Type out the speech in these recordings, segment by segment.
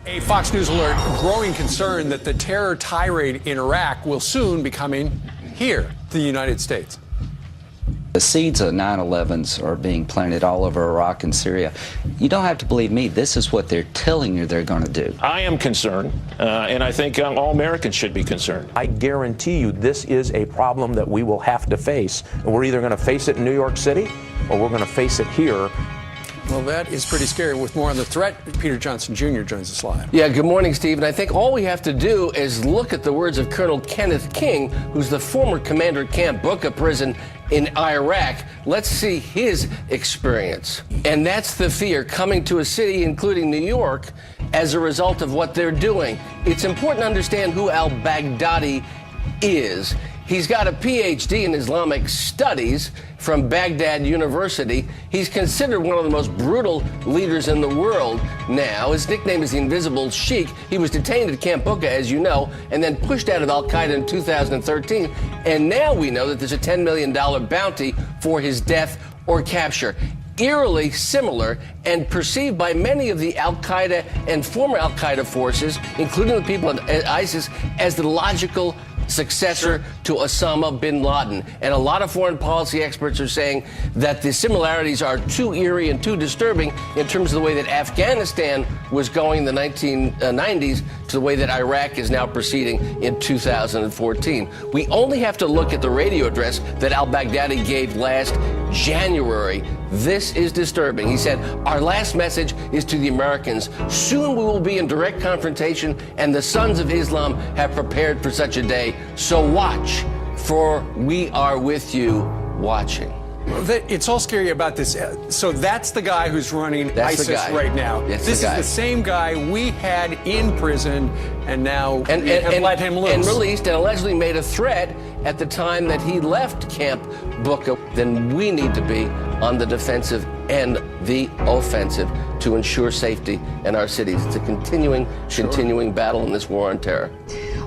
A Fox News alert, growing concern that the terror tirade in Iraq will soon be coming here to the United States. The seeds of 9/11s are being planted all over Iraq and Syria. You don't have to believe me. This is what they're telling you they're going to do. I am concerned, and I think all Americans should be concerned. I guarantee you this is a problem that we will have to face. And we're either going to face it in New York City or we're going to face it here. Well, that is pretty scary. With more on the threat, Peter Johnson Jr. joins us live. Yeah, good morning, Steve. And I think all we have to do is look at the words of Colonel Kenneth King, who's the former commander at Camp Bucca prison in Iraq. Let's see his experience. And that's the fear coming to a city, including New York, as a result of what they're doing. It's important to understand who al-Baghdadi is. He's got a PhD in Islamic studies from Baghdad University. He's considered one of the most brutal leaders in the world now. His nickname is the Invisible Sheikh. He was detained at Camp Bucca, as you know, and then pushed out of Al-Qaeda in 2013. And now we know that there's a $10 million bounty for his death or capture. Eerily similar and perceived by many of the Al-Qaeda and former Al-Qaeda forces, including the people at ISIS, as the logical successor to Osama bin Laden. And a lot of foreign policy experts are saying that the similarities are too eerie and too disturbing in terms of the way that Afghanistan was going in the 1990s to the way that Iraq is now proceeding in 2014. We only have to look at the radio address that al-Baghdadi gave last January. This is disturbing. He said, "Our last message is to the Americans. Soon we will be in direct confrontation, and the sons of Islam have prepared for such a day. So watch, for we are with you watching." It's all scary about this. So that's the guy who's running ISIS right now. This is the same guy we had in prison, and now and let him loose. And released and allegedly made a threat at the time that he left Camp Bucca. Then we need to be on the defensive and the offensive to ensure safety in our cities. It's a continuing battle in this war on terror.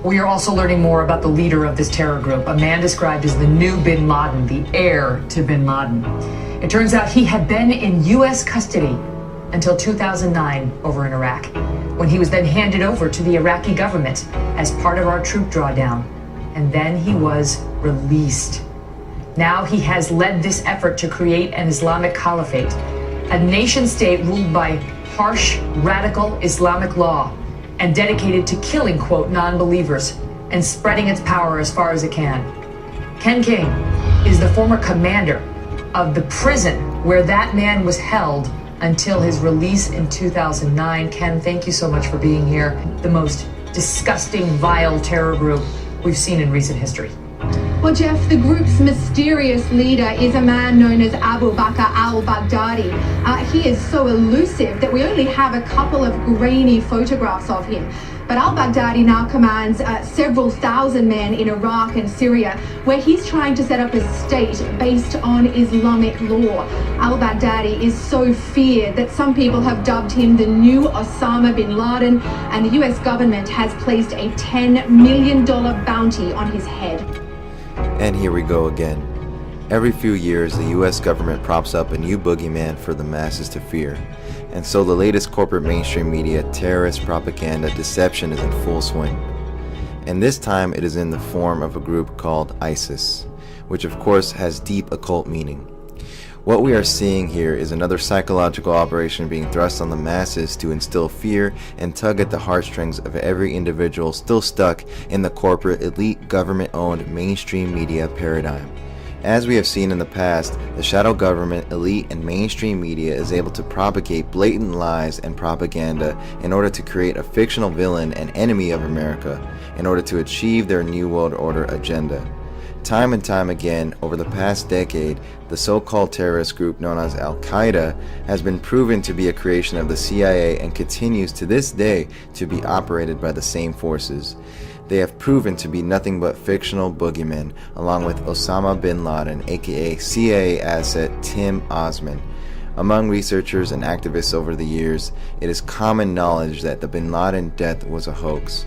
We are also learning more about the leader of this terror group, a man described as the new bin Laden, the heir to bin Laden. It turns out he had been in U.S. custody until 2009 over in Iraq, when he was then handed over to the Iraqi government as part of our troop drawdown. And then he was released. Now he has led this effort to create an Islamic caliphate, a nation state ruled by harsh, radical Islamic law, and dedicated to killing, quote, non-believers and spreading its power as far as it can. Ken King is the former commander of the prison where that man was held until his release in 2009. Ken, thank you so much for being here. The most disgusting, vile terror group we've seen in recent history. Well, Jeff, the group's mysterious leader is a man known as Abu Bakr al-Baghdadi. He is so elusive that we only have a couple of grainy photographs of him. But al-Baghdadi now commands several thousand men in Iraq and Syria, where he's trying to set up a state based on Islamic law. Al-Baghdadi is so feared that some people have dubbed him the new Osama bin Laden, and the US government has placed a $10 million bounty on his head. And here we go again. Every few years, the US government props up a new boogeyman for the masses to fear. And so the latest corporate mainstream media, terrorist propaganda, deception is in full swing. And this time it is in the form of a group called ISIS, which of course has deep occult meaning. What we are seeing here is another psychological operation being thrust on the masses to instill fear and tug at the heartstrings of every individual still stuck in the corporate, elite, government-owned mainstream media paradigm. As we have seen in the past, the shadow government, elite, and mainstream media is able to propagate blatant lies and propaganda in order to create a fictional villain and enemy of America in order to achieve their New World Order agenda. Time and time again, over the past decade, the so-called terrorist group known as Al-Qaeda has been proven to be a creation of the CIA and continues to this day to be operated by the same forces. They have proven to be nothing but fictional boogeymen, along with Osama bin Laden, aka CIA asset Tim Osman. Among researchers and activists over the years, it is common knowledge that the bin Laden death was a hoax.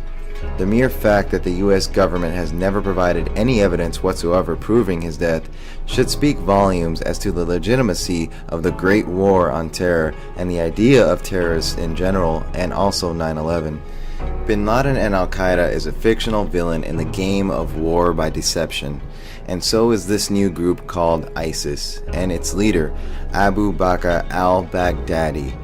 The mere fact that the US government has never provided any evidence whatsoever proving his death should speak volumes as to the legitimacy of the Great War on Terror and the idea of terrorists in general, and also 9/11. Bin Laden and Al-Qaeda is a fictional villain in the game of war by deception, and so is this new group called ISIS, and its leader, Abu Bakr al-Baghdadi.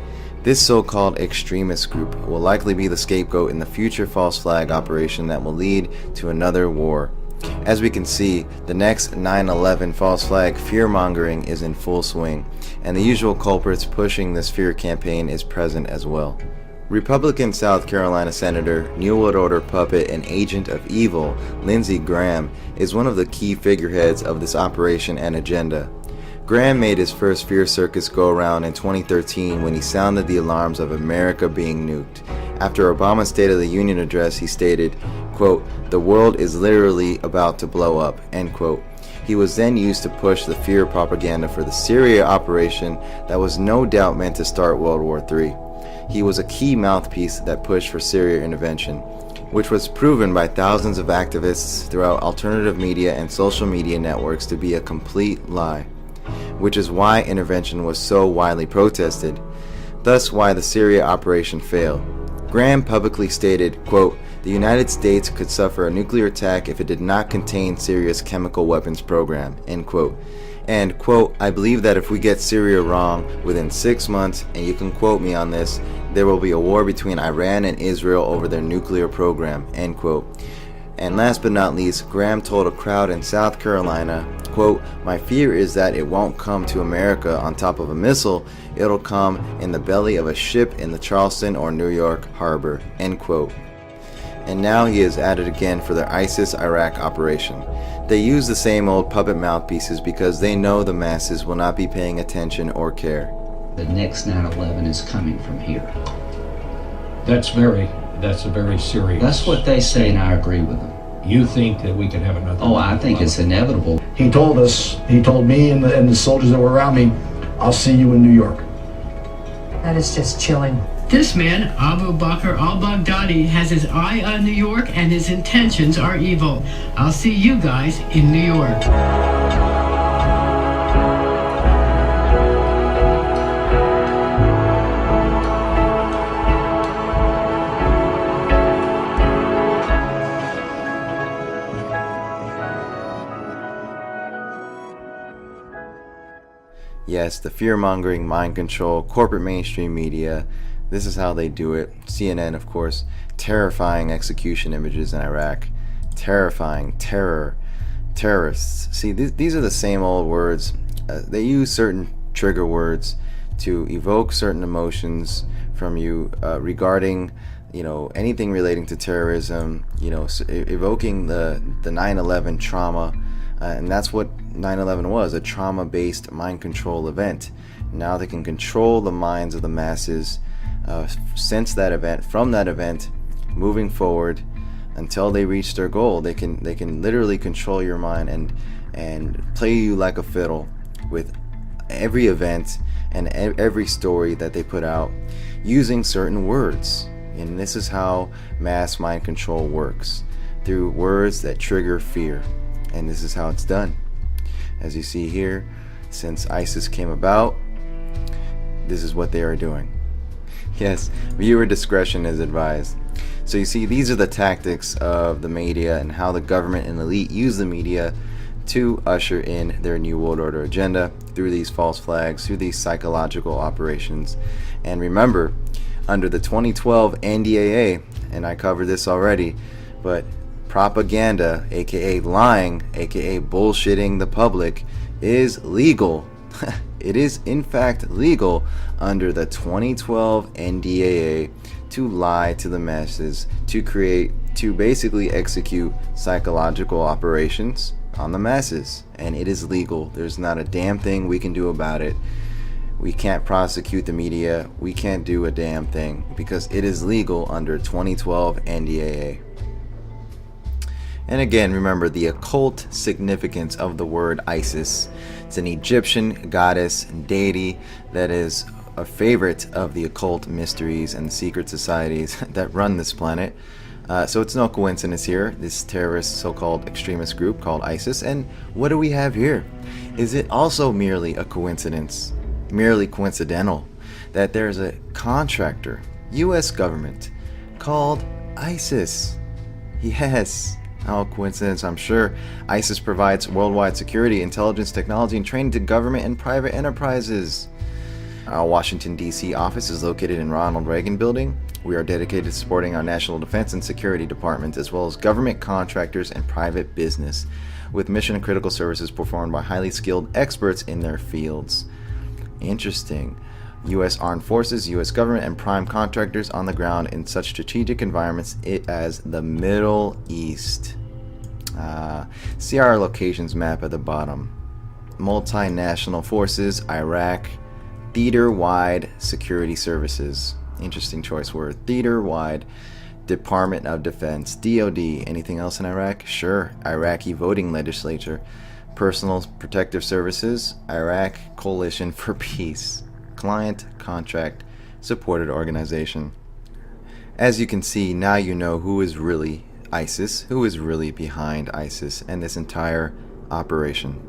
This so-called extremist group will likely be the scapegoat in the future false flag operation that will lead to another war. As we can see, the next 9/11 false flag fear-mongering is in full swing, and the usual culprits pushing this fear campaign is present as well. Republican South Carolina Senator, New World Order puppet and agent of evil, Lindsey Graham, is one of the key figureheads of this operation and agenda. Graham made his first fear circus go around in 2013 when he sounded the alarms of America being nuked. After Obama's State of the Union address, he stated, quote, "The world is literally about to blow up," end quote. He was then used to push the fear propaganda for the Syria operation that was no doubt meant to start World War III. He was a key mouthpiece that pushed for Syria intervention, which was proven by thousands of activists throughout alternative media and social media networks to be a complete lie, which is why intervention was so widely protested, thus why the Syria operation failed. Graham publicly stated, quote, "The United States could suffer a nuclear attack if it did not contain Syria's chemical weapons program," end quote. And, quote, "I believe that if we get Syria wrong within 6 months, and you can quote me on this, there will be a war between Iran and Israel over their nuclear program," end quote. And last but not least, Graham told a crowd in South Carolina, quote, "My fear is that it won't come to America on top of a missile, it'll come in the belly of a ship in the Charleston or New York harbor," end quote. And now he is at it again for their ISIS-Iraq operation. They use the same old puppet mouthpieces because they know the masses will not be paying attention or care. The next 9/11 is coming from here. That's a very serious. That's what they say, and I agree with them. You think that we could have another? Oh, I think it's inevitable. He told me and the soldiers that were around me, "I'll see you in New York." That is just chilling. This man, Abu Bakr al-Baghdadi, has his eye on New York and his intentions are evil. I'll see you guys in New York. Yes, the fear-mongering, mind control, corporate mainstream media, this is how they do it. CNN, of course, terrifying execution images in Iraq, terrifying terror, terrorists. See, these are the same old words. They use certain trigger words to evoke certain emotions from you regarding, anything relating to terrorism, evoking the 9/11 trauma. And that's what 9/11 was, a trauma-based mind control event. Now they can control the minds of the masses since that event, from that event, moving forward until they reach their goal. They can literally control your mind and play you like a fiddle with every event and every story that they put out using certain words. And this is how mass mind control works, through words that trigger fear. And this is how it's done. As you see here, since ISIS came about, this is what they are doing. Yes, viewer discretion is advised. So you see, these are the tactics of the media and how the government and elite use the media to usher in their New World Order agenda through these false flags, through these psychological operations. And remember, under the 2012 NDAA, and I covered this already, but propaganda, aka lying, aka bullshitting the public, is legal. It is in fact legal under the 2012 NDAA to lie to the masses, to basically execute psychological operations on the masses. And it is legal. There's not a damn thing we can do about it. We can't prosecute the media. We can't do a damn thing because it is legal under 2012 NDAA. And again, remember the occult significance of the word Isis. It's an Egyptian goddess and deity that is a favorite of the occult mysteries and secret societies that run this planet. So it's no coincidence here, this terrorist so-called extremist group called ISIS. And what do we have here? Is it also merely a coincidence, merely coincidental, that there's a contractor, U.S. government, called ISIS? Yes. Oh, coincidence, I'm sure. ISIS provides worldwide security, intelligence, technology, and training to government and private enterprises. Our Washington, D.C. office is located in Ronald Reagan Building. We are dedicated to supporting our national defense and security departments, as well as government contractors and private business, with mission-critical services performed by highly skilled experts in their fields. Interesting. U.S. Armed Forces, U.S. government, and prime contractors on the ground in such strategic environments as the Middle East. See our locations map at the bottom. Multinational forces, Iraq, theater-wide security services. Interesting choice word. Theater-wide. Department of Defense, DOD. Anything else in Iraq? Sure. Iraqi voting legislature. Personal protective services, Iraq Coalition for Peace. Client contract supported organization. As you can see, now you know who is really ISIS, who is really behind ISIS and this entire operation.